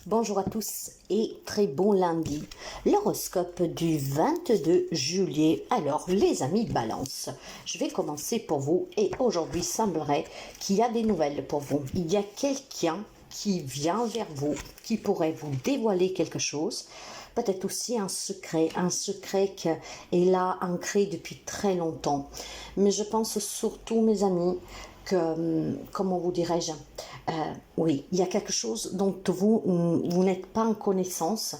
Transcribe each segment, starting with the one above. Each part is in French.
Bonjour à tous et très bon lundi. L'horoscope du 22 juillet. Alors les amis Balance, je vais commencer pour vous et aujourd'hui il semblerait qu'il y a des nouvelles pour vous. Il y a quelqu'un qui vient vers vous, qui pourrait vous dévoiler quelque chose. Peut-être aussi un secret qui est là ancré depuis très longtemps. Mais je pense surtout mes amis que, comment vous dirais-je, oui, il y a quelque chose dont vous n'êtes pas en connaissance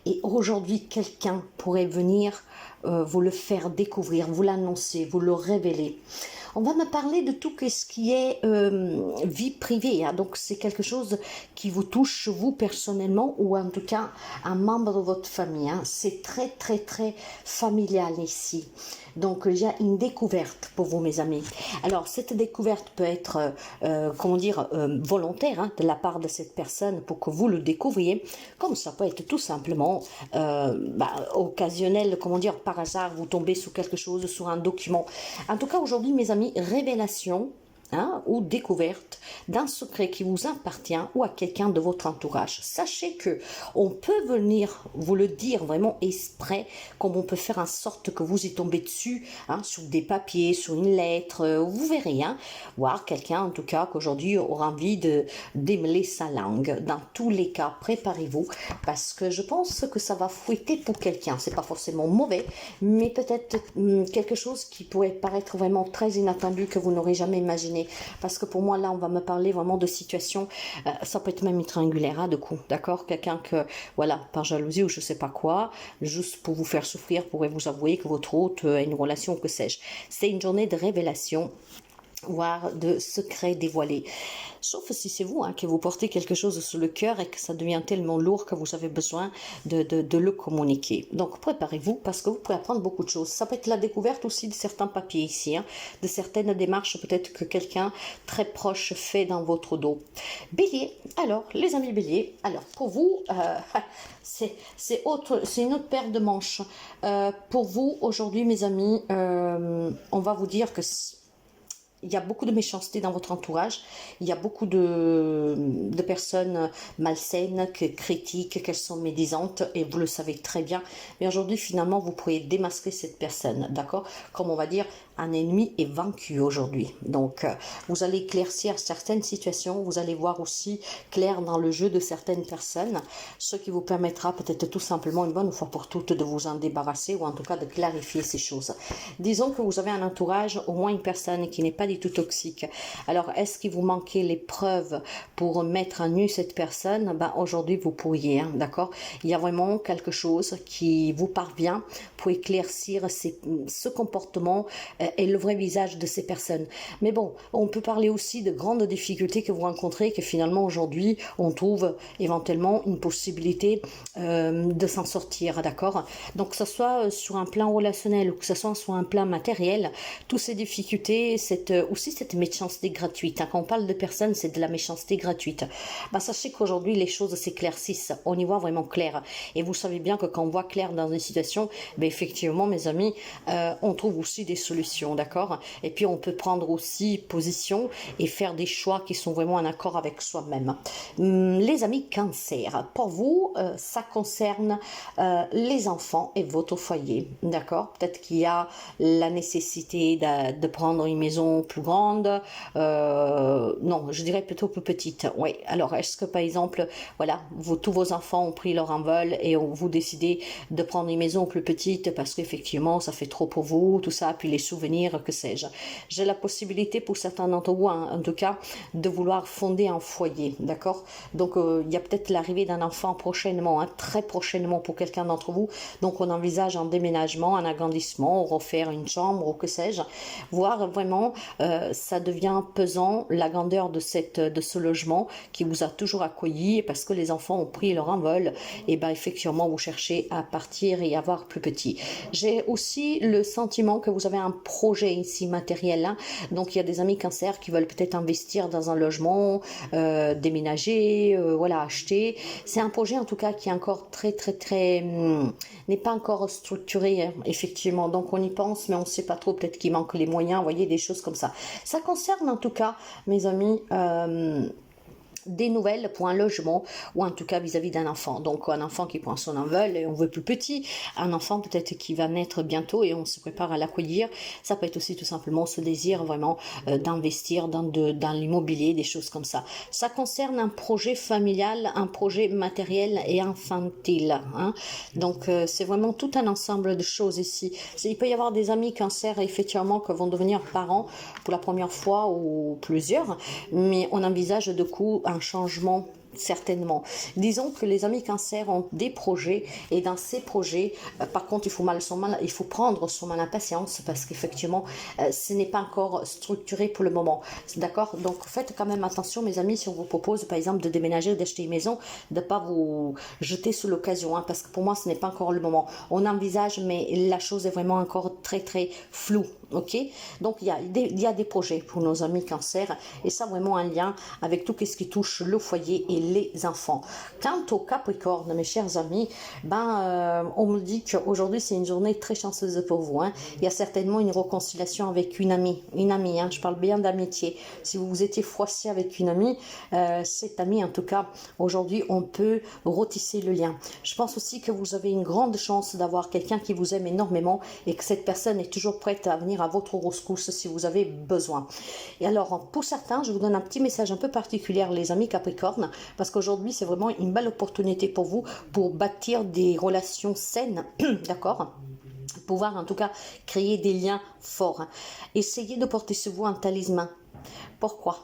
et aujourd'hui quelqu'un pourrait venir vous le faire découvrir, vous l'annoncer, vous le révéler. On va me parler de tout ce qui est vie privée, hein. Donc c'est quelque chose qui vous touche vous personnellement ou en tout cas un membre de votre famille, hein. C'est très très très familial ici. Donc il y a une découverte pour vous mes amis. Alors cette découverte peut être volontaire, hein, de la part de cette personne pour que vous le découvriez, comme ça peut être tout simplement occasionnel, par hasard vous tombez sur quelque chose, sur un document. En tout cas aujourd'hui mes amis, révélation, hein, ou découverte d'un secret qui vous appartient ou à quelqu'un de votre entourage. Sachez que on peut venir vous le dire vraiment exprès, comme on peut faire en sorte que vous y tombez dessus, hein, sur des papiers, sur une lettre, vous verrez, hein, voir quelqu'un en tout cas qu'aujourd'hui aura envie de démêler sa langue. Dans tous les cas, préparez-vous parce que je pense que ça va fouetter pour quelqu'un. C'est pas forcément mauvais, mais peut-être quelque chose qui pourrait paraître vraiment très inattendu que vous n'aurez jamais imaginé. Parce que pour moi là on va me parler vraiment de situations, ça peut être même triangulaire, hein, de coup, d'accord, quelqu'un que voilà, par jalousie ou je sais pas quoi, juste pour vous faire souffrir, pourrait vous avouer que votre hôte a une relation, que sais-je. C'est une journée de révélation, voire de secrets dévoilés. Sauf si c'est vous, hein, que vous portez quelque chose sur le cœur et que ça devient tellement lourd que vous avez besoin de le communiquer. Donc préparez-vous parce que vous pouvez apprendre beaucoup de choses. Ça peut être la découverte aussi de certains papiers ici, hein, de certaines démarches peut-être que quelqu'un très proche fait dans votre dos. Bélier, alors les amis Bélier, alors pour vous, c'est une autre paire de manches. Pour vous aujourd'hui mes amis, on va vous dire que il y a beaucoup de méchanceté dans votre entourage, il y a beaucoup de personnes malsaines qui critiquent, qu'elles sont médisantes et vous le savez très bien. Mais aujourd'hui finalement vous pourriez démasquer cette personne, d'accord? Comme on va dire, un ennemi est vaincu aujourd'hui. Donc vous allez éclaircir certaines situations, vous allez voir aussi clair dans le jeu de certaines personnes, ce qui vous permettra peut-être tout simplement une bonne fois pour toutes de vous en débarrasser ou en tout cas de clarifier ces choses. Disons que vous avez un entourage, au moins une personne qui n'est pas du tout toxique. Alors est-ce qu'il vous manquait les preuves pour mettre à nu cette personne? Aujourd'hui vous pourriez, hein, d'accord? Il y a vraiment quelque chose qui vous parvient pour éclaircir ce comportement et le vrai visage de ces personnes. Mais bon, on peut parler aussi de grandes difficultés que vous rencontrez, que finalement aujourd'hui on trouve éventuellement une possibilité de s'en sortir, d'accord? Donc que ce soit sur un plan relationnel ou que ce soit sur un plan matériel, toutes ces difficultés, aussi cette méchanceté gratuite, hein. Quand on parle de personnes, c'est de la méchanceté gratuite. Sachez qu'aujourd'hui les choses s'éclaircissent, on y voit vraiment clair. Et vous savez bien que quand on voit clair dans une situation, effectivement mes amis, on trouve aussi des solutions, d'accord? Et puis on peut prendre aussi position et faire des choix qui sont vraiment en accord avec soi-même. Les amis Cancer, pour vous ça concerne les enfants et votre foyer, d'accord? Peut-être qu'il y a la nécessité de prendre une maison plus grande, non, je dirais plutôt plus petite. Oui, alors est-ce que par exemple, voilà, tous vos enfants ont pris leur envol et vous décidez de prendre une maison plus petite parce qu'effectivement ça fait trop pour vous, tout ça, puis les souvenirs, que sais-je. J'ai la possibilité pour certains d'entre vous, hein, en tout cas, de vouloir fonder un foyer, d'accord? Donc il y a peut-être l'arrivée d'un enfant prochainement, hein, très prochainement pour quelqu'un d'entre vous, donc on envisage un déménagement, un agrandissement, refaire une chambre ou que sais-je, voire vraiment ça devient pesant la grandeur de ce logement qui vous a toujours accueilli parce que les enfants ont pris leur envol et effectivement vous cherchez à partir et avoir plus petit. J'ai aussi le sentiment que vous avez un projet ici matériel, hein. Donc il y a des amis Cancer qui veulent peut-être investir dans un logement, déménager, voilà, acheter. C'est un projet en tout cas qui est encore très n'est pas encore structuré, hein, effectivement. Donc on y pense mais on ne sait pas trop, peut-être qu'il manque les moyens, vous voyez, des choses comme ça. Ça concerne en tout cas mes amis des nouvelles pour un logement ou en tout cas vis-à-vis d'un enfant. Donc un enfant qui prend son envol et on veut plus petit, un enfant peut-être qui va naître bientôt et on se prépare à l'accueillir. Ça peut être aussi tout simplement ce désir vraiment d'investir dans l'immobilier, des choses comme ça. Ça concerne un projet familial, un projet matériel et infantile. Hein. Donc c'est vraiment tout un ensemble de choses ici. Il peut y avoir des amis cancer effectivement qui vont devenir parents pour la première fois ou plusieurs, mais on envisage de coup un changement certainement. Disons que les amis cancer ont des projets et dans ces projets, par contre, il faut prendre son mal en patience parce qu'effectivement, ce n'est pas encore structuré pour le moment. D'accord? Donc, faites quand même attention, mes amis, si on vous propose, par exemple, de déménager, d'acheter une maison, de ne pas vous jeter sous l'occasion, hein, parce que pour moi, ce n'est pas encore le moment. On envisage, mais la chose est vraiment encore très, très floue. Ok, donc il y a des projets pour nos amis cancer et ça vraiment un lien avec tout ce qui touche le foyer et les enfants. Quant au Capricorne, mes chers amis, on me dit qu'aujourd'hui c'est une journée très chanceuse pour vous. Hein. Il y a certainement une réconciliation avec une amie, hein, je parle bien d'amitié. Si vous étiez froissé avec une amie, cette amie en tout cas, aujourd'hui on peut retisser le lien. Je pense aussi que vous avez une grande chance d'avoir quelqu'un qui vous aime énormément et que cette personne est toujours prête à venir à votre rescousse si vous avez besoin. Et alors, pour certains, je vous donne un petit message un peu particulier, les amis Capricorne, parce qu'aujourd'hui, c'est vraiment une belle opportunité pour vous pour bâtir des relations saines, d'accord ? Pouvoir en tout cas créer des liens forts. Essayez de porter sur vous un talisman. Pourquoi?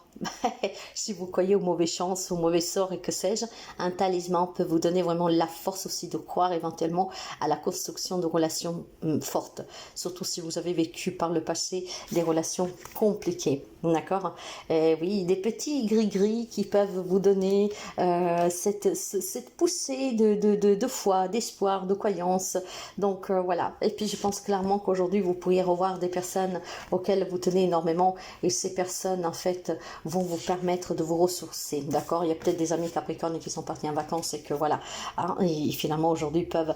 Si vous croyez aux mauvaises chances, aux mauvais sorts et que sais-je, un talisman peut vous donner vraiment la force aussi de croire éventuellement à la construction de relations fortes. Surtout si vous avez vécu par le passé des relations compliquées. D'accord? Oui, des petits gris-gris qui peuvent vous donner cette poussée de foi, d'espoir, de croyance. Donc voilà. Et puis je pense clairement qu'aujourd'hui vous pourriez revoir des personnes auxquelles vous tenez énormément et ces personnes en fait vont vous permettre de vous ressourcer. D'accord? Il y a peut-être des amis Capricornes qui sont partis en vacances et que voilà, hein, et finalement aujourd'hui peuvent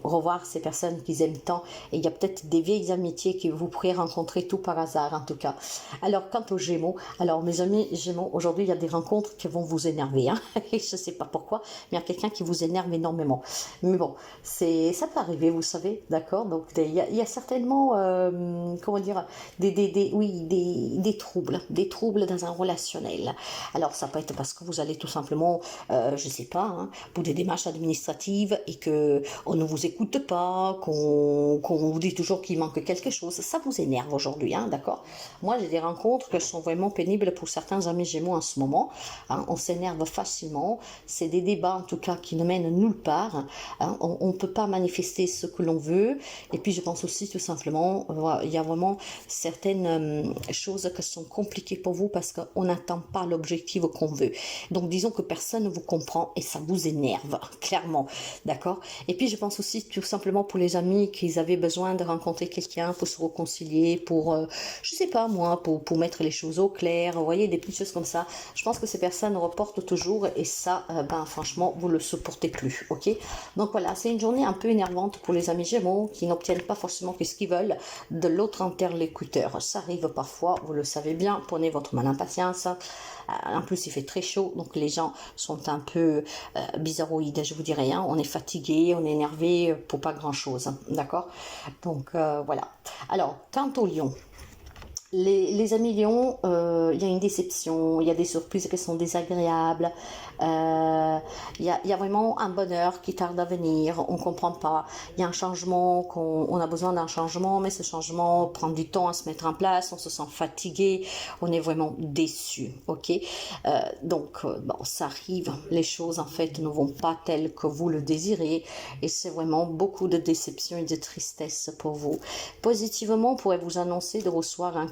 revoir ces personnes qu'ils aiment tant et il y a peut-être des vieilles amitiés que vous pourrez rencontrer tout par hasard en tout cas. Alors quant aux Gémeaux, alors mes amis Gémeaux, aujourd'hui il y a des rencontres qui vont vous énerver, hein, et je sais pas pourquoi, mais il y a quelqu'un qui vous énerve énormément. Mais bon, ça peut arriver, vous savez, d'accord? Donc il y a certainement, comment dire, des troubles dans un relationnel. Alors ça peut être parce que vous allez tout simplement, je sais pas, hein, pour des démarches administratives et que on ne vous écoute pas, qu'on vous dit toujours qu'il manque quelque chose, ça vous énerve aujourd'hui, hein, d'accord? Moi, j'ai des rencontres qui sont vraiment pénibles pour certains amis Gémeaux en ce moment. Hein, on s'énerve facilement. C'est des débats, en tout cas, qui ne mènent nulle part. Hein, on ne peut pas manifester ce que l'on veut. Et puis, je pense aussi, tout simplement, il y a vraiment certaines choses qui sont compliquées pour vous parce qu'on n'atteint pas l'objectif qu'on veut. Donc, disons que personne ne vous comprend et ça vous énerve, clairement, d'accord? Et puis, je pense aussi, tout simplement, pour les amis qui avaient besoin de rencontrer quelqu'un pour se réconcilier, pour, je sais pas moi, pour mettre les choses au clair, vous voyez, des petites choses comme ça. Je pense que ces personnes reportent toujours et ça, franchement, vous le supportez plus, ok? Donc voilà, c'est une journée un peu énervante pour les amis Gémeaux qui n'obtiennent pas forcément ce qu'ils veulent de l'autre interlocuteur. Ça arrive parfois, vous le savez bien, prenez votre mal en patience. En plus, il fait très chaud, donc les gens sont un peu bizarroïdes, je vous dirais. Hein. On est fatigué, on est énervé pour pas grand-chose, d'accord? Donc voilà. Alors, quant au lion, les amis lions, il y a une déception, il y a des surprises qui sont désagréables, il y a vraiment un bonheur qui tarde à venir, on ne comprend pas, il y a un changement, on a besoin d'un changement, mais ce changement prend du temps à se mettre en place, on se sent fatigué, on est vraiment déçu, ok? Donc, ça arrive, les choses en fait ne vont pas telles que vous le désirez, et c'est vraiment beaucoup de déception et de tristesse pour vous. Positivement, on pourrait vous annoncer de recevoir un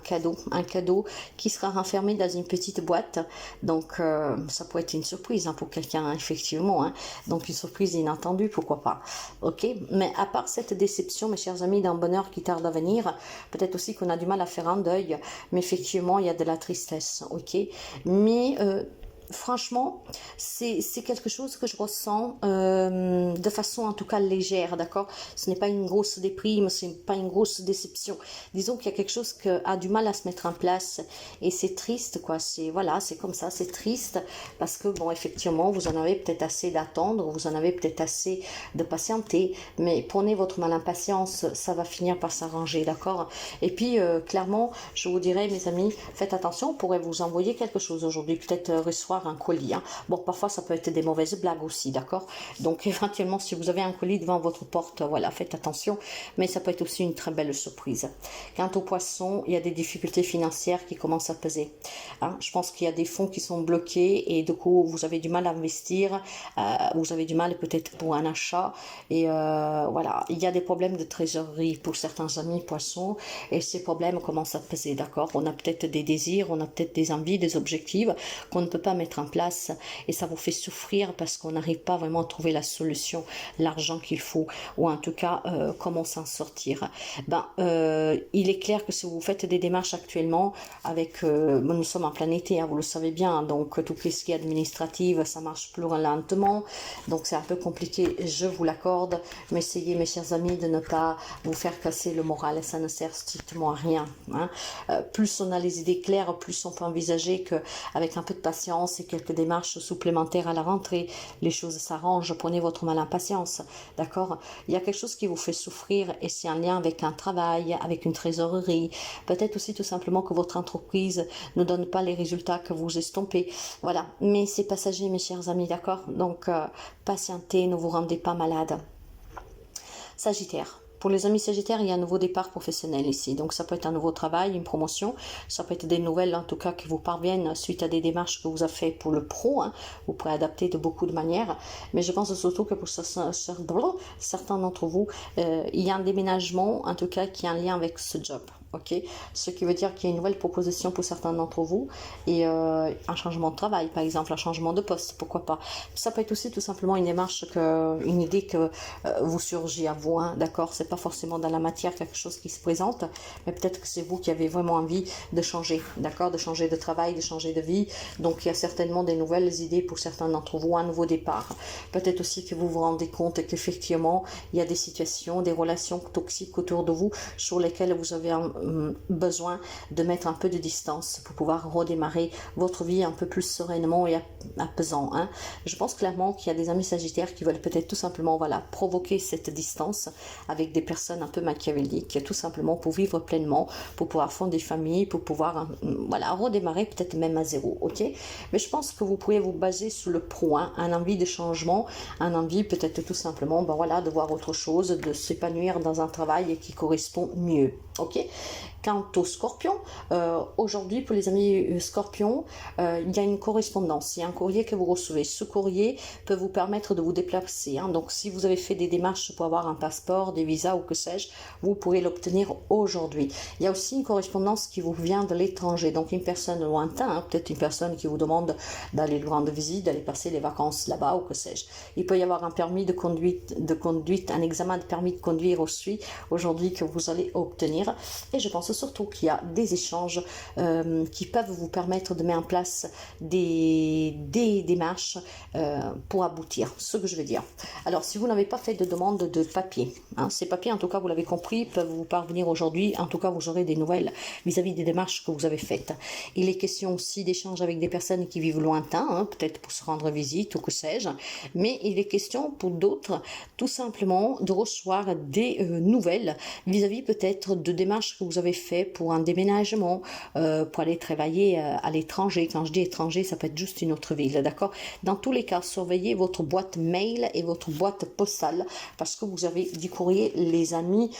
cadeau qui sera renfermé dans une petite boîte, donc ça pourrait être une surprise pour quelqu'un, effectivement, hein. Donc une surprise inattendue, pourquoi pas, ok? Mais à part cette déception, mes chers amis, d'un bonheur qui tarde à venir, peut-être aussi qu'on a du mal à faire un deuil, mais effectivement il y a de la tristesse, ok? Mais franchement, c'est quelque chose que je ressens de façon en tout cas légère, d'accord? Ce n'est pas une grosse déprime, ce n'est pas une grosse déception. Disons qu'il y a quelque chose qui a du mal à se mettre en place et c'est triste, quoi. C'est voilà, c'est comme ça, c'est triste parce que bon, effectivement, vous en avez peut-être assez d'attendre, vous en avez peut-être assez de patienter, mais prenez votre mal en patience, ça va finir par s'arranger, d'accord? Et puis clairement, je vous dirais, mes amis, faites attention, on pourrait vous envoyer quelque chose aujourd'hui, peut-être recevoir un colis. Hein. Bon, parfois ça peut être des mauvaises blagues aussi, d'accord? Donc éventuellement, si vous avez un colis devant votre porte, voilà, faites attention, mais ça peut être aussi une très belle surprise. Quant aux poissons, il y a des difficultés financières qui commencent à peser. Hein. Je pense qu'il y a des fonds qui sont bloqués et du coup, vous avez du mal à investir, vous avez du mal peut-être pour un achat et voilà, il y a des problèmes de trésorerie pour certains amis poissons et ces problèmes commencent à peser, d'accord? On a peut-être des désirs, on a peut-être des envies, des objectifs qu'on ne peut pas mettre en place et ça vous fait souffrir parce qu'on n'arrive pas vraiment à trouver la solution, l'argent qu'il faut ou en tout cas comment s'en sortir. Il est clair que si vous faites des démarches actuellement avec, nous sommes en plein été, hein, vous le savez bien, donc tout ce qui est administratif, ça marche plus lentement, donc c'est un peu compliqué, je vous l'accorde, mais essayez mes chers amis de ne pas vous faire casser le moral, ça ne sert strictement à rien. Hein. Plus on a les idées claires, plus on peut envisager qu'avec un peu de patience et quelques démarches supplémentaires à la rentrée, les choses s'arrangent, prenez votre mal en patience, d'accord? Il y a quelque chose qui vous fait souffrir et c'est en lien avec un travail, avec une trésorerie, peut-être aussi tout simplement que votre entreprise ne donne pas les résultats que vous estompez, voilà, mais c'est passager mes chers amis, d'accord? Donc patientez, ne vous rendez pas malade. Sagittaire. Pour les amis sagittaires, il y a un nouveau départ professionnel ici. Donc ça peut être un nouveau travail, une promotion, ça peut être des nouvelles en tout cas qui vous parviennent suite à des démarches que vous avez fait pour le pro. Hein. Vous pourrez adapter de beaucoup de manières. Mais je pense surtout que pour certains d'entre vous, il y a un déménagement en tout cas qui est en lien avec ce job. Okay, ce qui veut dire qu'il y a une nouvelle proposition pour certains d'entre vous et un changement de travail, par exemple, un changement de poste, pourquoi pas. Ça peut être aussi tout simplement une démarche, une idée que vous surgit à vous, hein, d'accord? C'est pas forcément dans la matière quelque chose qui se présente, mais peut-être que c'est vous qui avez vraiment envie de changer, d'accord? De changer de travail, de changer de vie. Donc il y a certainement des nouvelles idées pour certains d'entre vous, un nouveau départ. Peut-être aussi que vous vous rendez compte qu'effectivement, il y a des situations, des relations toxiques autour de vous sur lesquelles vous avez besoin de mettre un peu de distance pour pouvoir redémarrer votre vie un peu plus sereinement et apaisant. Hein. Je pense clairement qu'il y a des amis sagittaires qui veulent peut-être tout simplement voilà, provoquer cette distance avec des personnes un peu machiavéliques, tout simplement pour vivre pleinement, pour pouvoir fonder des familles, pour pouvoir voilà, redémarrer peut-être même à zéro. Ok, mais je pense que vous pouvez vous baser sur le pro, hein, un envie de changement, un envie peut-être tout simplement voilà, de voir autre chose, de s'épanouir dans un travail qui correspond mieux. Ok. Quant aux scorpions, aujourd'hui pour les amis scorpions, il y a une correspondance, il y a un courrier que vous recevez. Ce courrier peut vous permettre de vous déplacer. Hein. Donc si vous avez fait des démarches pour avoir un passeport, des visas ou que sais-je, vous pourrez l'obtenir aujourd'hui. Il y a aussi une correspondance qui vous vient de l'étranger, donc une personne lointaine, hein, peut-être une personne qui vous demande d'aller lui rendre visite, d'aller passer les vacances là-bas ou que sais-je. Il peut y avoir un permis de conduite, un examen de permis de conduire aussi aujourd'hui que vous allez obtenir. Et je pense surtout qu'il y a des échanges qui peuvent vous permettre de mettre en place des démarches pour aboutir, ce que je veux dire. Alors, si vous n'avez pas fait de demande de papier, hein, ces papiers, en tout cas, vous l'avez compris, peuvent vous parvenir aujourd'hui. En tout cas, vous aurez des nouvelles vis-à-vis des démarches que vous avez faites. Il est question aussi d'échanges avec des personnes qui vivent lointain, hein, peut-être pour se rendre visite ou que sais-je. Mais il est question pour d'autres, tout simplement, de recevoir des nouvelles vis-à-vis peut-être de démarches que vous avez fait pour un déménagement, pour aller travailler à l'étranger. Quand je dis étranger, ça peut être juste une autre ville, d'accord? Dans tous les cas, surveillez votre boîte mail et votre boîte postale parce que vous avez du courrier, les amis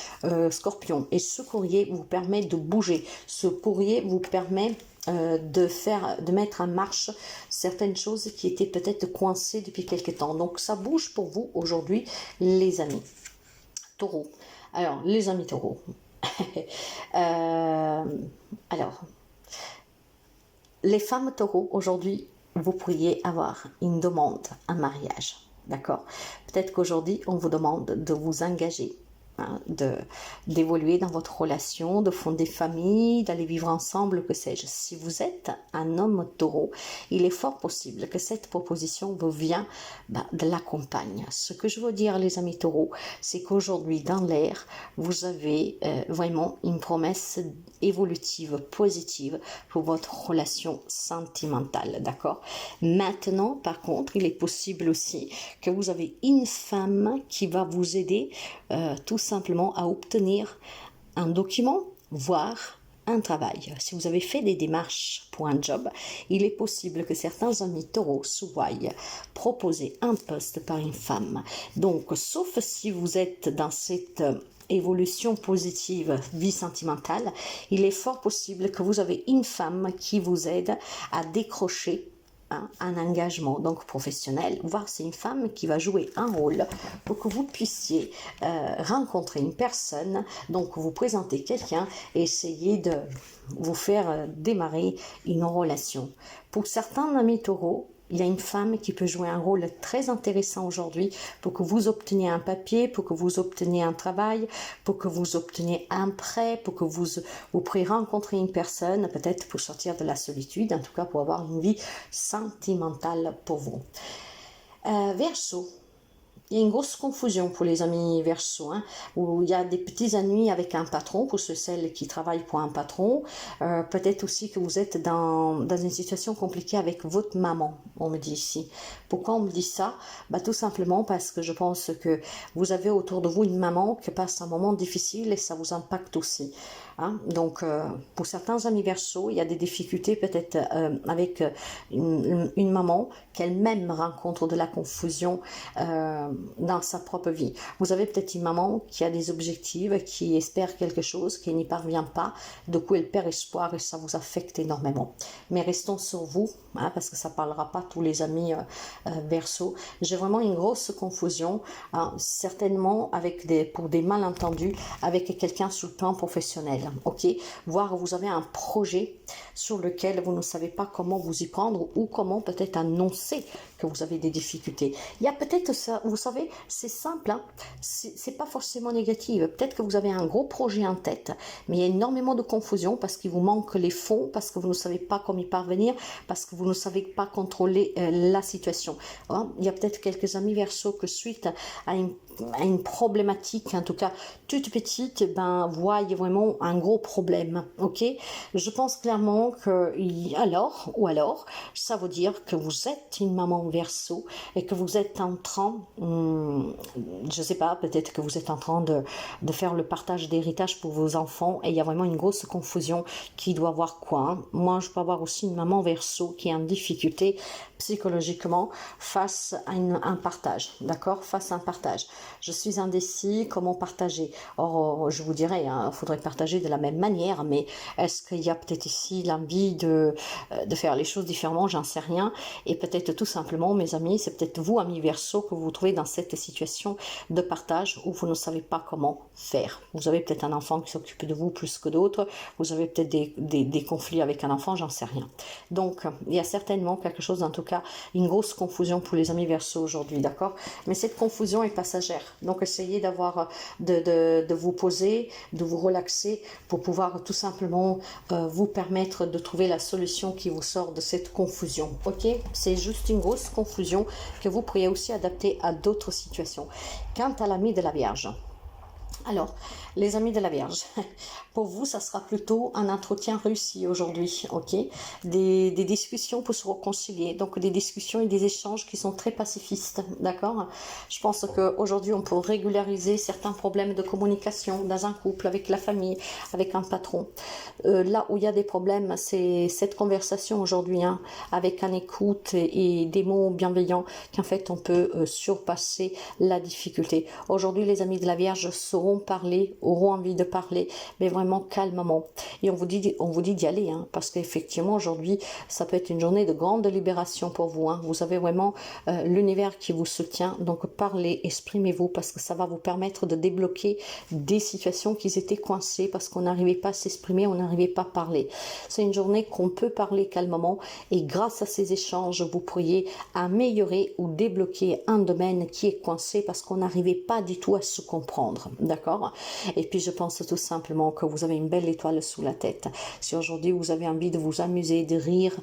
scorpions. Et ce courrier vous permet de bouger. Ce courrier vous permet de mettre en marche certaines choses qui étaient peut-être coincées depuis quelque temps. Donc ça bouge pour vous aujourd'hui, les amis. Taureau. Alors, les amis taureaux. Alors, les femmes taureaux, aujourd'hui, vous pourriez avoir une demande en mariage. D'accord? Peut-être qu'aujourd'hui, on vous demande de vous engager. hein, d'évoluer dans votre relation, de fonder famille, d'aller vivre ensemble, que sais-je. Si vous êtes un homme taureau, il est fort possible que cette proposition vous vient de la compagne. Ce que je veux dire, les amis taureaux, c'est qu'aujourd'hui, dans l'air, vous avez vraiment une promesse évolutive, positive pour votre relation sentimentale, d'accord? Maintenant, par contre, il est possible aussi que vous avez une femme qui va vous aider tout simplement à obtenir un document, voire un travail. Si vous avez fait des démarches pour un job, il est possible que certains amis taureaux se voient proposer un poste par une femme. Donc, sauf si vous êtes dans cette évolution positive, vie sentimentale, il est fort possible que vous avez une femme qui vous aide à décrocher un engagement donc professionnel, voire c'est une femme qui va jouer un rôle pour que vous puissiez rencontrer une personne, donc vous présenter quelqu'un et essayer de vous faire démarrer une relation. Pour certains amis taureaux, il y a une femme qui peut jouer un rôle très intéressant aujourd'hui pour que vous obteniez un papier, pour que vous obteniez un travail, pour que vous obteniez un prêt, pour que vous pourriez rencontrer une personne, peut-être pour sortir de la solitude, en tout cas pour avoir une vie sentimentale pour vous. Verseau. Il y a une grosse confusion pour les amis Verseau, où il y a des petits ennuis avec un patron, pour ceux celles qui travaillent pour un patron. Peut-être aussi que vous êtes dans une situation compliquée avec votre maman, on me dit ici. Pourquoi on me dit ça? Tout simplement parce que je pense que vous avez autour de vous une maman qui passe un moment difficile et ça vous impacte aussi. Donc, pour certains amis Verseau, il y a des difficultés peut-être avec une maman qu'elle-même rencontre de la confusion dans sa propre vie. Vous avez peut-être une maman qui a des objectifs, qui espère quelque chose, qui n'y parvient pas, du coup elle perd espoir et ça vous affecte énormément. Mais restons sur vous, parce que ça ne parlera pas tous les amis Verseau. J'ai vraiment une grosse confusion, certainement pour des malentendus avec quelqu'un sur le plan professionnel. Ok, voire vous avez un projet sur lequel vous ne savez pas comment vous y prendre ou comment peut-être annoncer que vous avez des difficultés. Il y a peut-être ça, vous savez, c'est simple, c'est pas forcément négatif. Peut-être que vous avez un gros projet en tête, mais il y a énormément de confusion parce qu'il vous manque les fonds, parce que vous ne savez pas comment y parvenir, parce que vous ne savez pas contrôler la situation. Il y a peut-être quelques amis Verseau que suite à une problématique, en tout cas toute petite, voyez vraiment un gros problème, ok? Je pense clairement que alors, ça veut dire que vous êtes une maman Verseau et que vous êtes en train, je sais pas, peut-être que vous êtes en train de faire le partage d'héritage pour vos enfants et il y a vraiment une grosse confusion qui doit avoir quoi. Moi, je peux avoir aussi une maman Verseau qui est en difficulté psychologiquement face à un partage, d'accord? Face à un partage. Je suis indécis, comment partager? Or, je vous dirais, il faudrait partager de la même manière, mais est-ce qu'il y a peut-être ici l'envie de faire les choses différemment? J'en sais rien. Et peut-être tout simplement, mes amis, c'est peut-être vous, amis Verseau, que vous vous trouvez dans cette situation de partage où vous ne savez pas comment faire. Vous avez peut-être un enfant qui s'occupe de vous plus que d'autres, vous avez peut-être des conflits avec un enfant, j'en sais rien. Donc, il y a certainement quelque chose, en tout cas, une grosse confusion pour les amis Verseau aujourd'hui, d'accord? Mais cette confusion est passagère. Donc, essayez de vous poser, de vous relaxer pour pouvoir tout simplement vous permettre de trouver la solution qui vous sort de cette confusion, ok? C'est juste une grosse confusion que vous pourriez aussi adapter à d'autres situations. Quant à l'ami de la Vierge, alors, les amis de la Vierge, pour vous, ça sera plutôt un entretien réussi aujourd'hui, ok? Des discussions pour se réconcilier, donc des discussions et des échanges qui sont très pacifistes, d'accord? Je pense qu'aujourd'hui, on peut régulariser certains problèmes de communication dans un couple, avec la famille, avec un patron. Là où il y a des problèmes, c'est cette conversation aujourd'hui, avec un écoute et des mots bienveillants, qu'en fait, on peut surpasser la difficulté. Aujourd'hui, les amis de la Vierge sauront parler, auront envie de parler, mais vraiment calmement. Et on vous dit d'y aller, parce qu'effectivement aujourd'hui, ça peut être une journée de grande libération pour vous. Vous avez vraiment l'univers qui vous soutient, donc parlez, exprimez-vous, parce que ça va vous permettre de débloquer des situations qui étaient coincées, parce qu'on n'arrivait pas à s'exprimer, on n'arrivait pas à parler. C'est une journée qu'on peut parler calmement, et grâce à ces échanges, vous pourriez améliorer ou débloquer un domaine qui est coincé, parce qu'on n'arrivait pas du tout à se comprendre. D'accord ? d'accord? Et puis je pense tout simplement que vous avez une belle étoile sous la tête. Si aujourd'hui vous avez envie de vous amuser, de rire,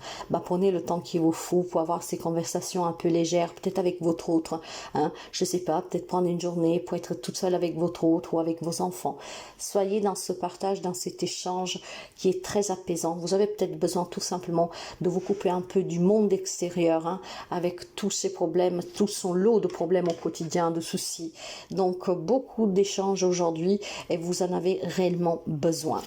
prenez le temps qu'il vous faut pour avoir ces conversations un peu légères, peut-être avec votre autre, hein, je sais pas, peut-être prendre une journée pour être toute seule avec votre autre ou avec vos enfants. Soyez dans ce partage, dans cet échange qui est très apaisant. Vous avez peut-être besoin tout simplement de vous couper un peu du monde extérieur, hein, avec tous ces problèmes, tout son lot de problèmes au quotidien, de soucis. Donc beaucoup d'échanges aujourd'hui et vous en avez réellement besoin.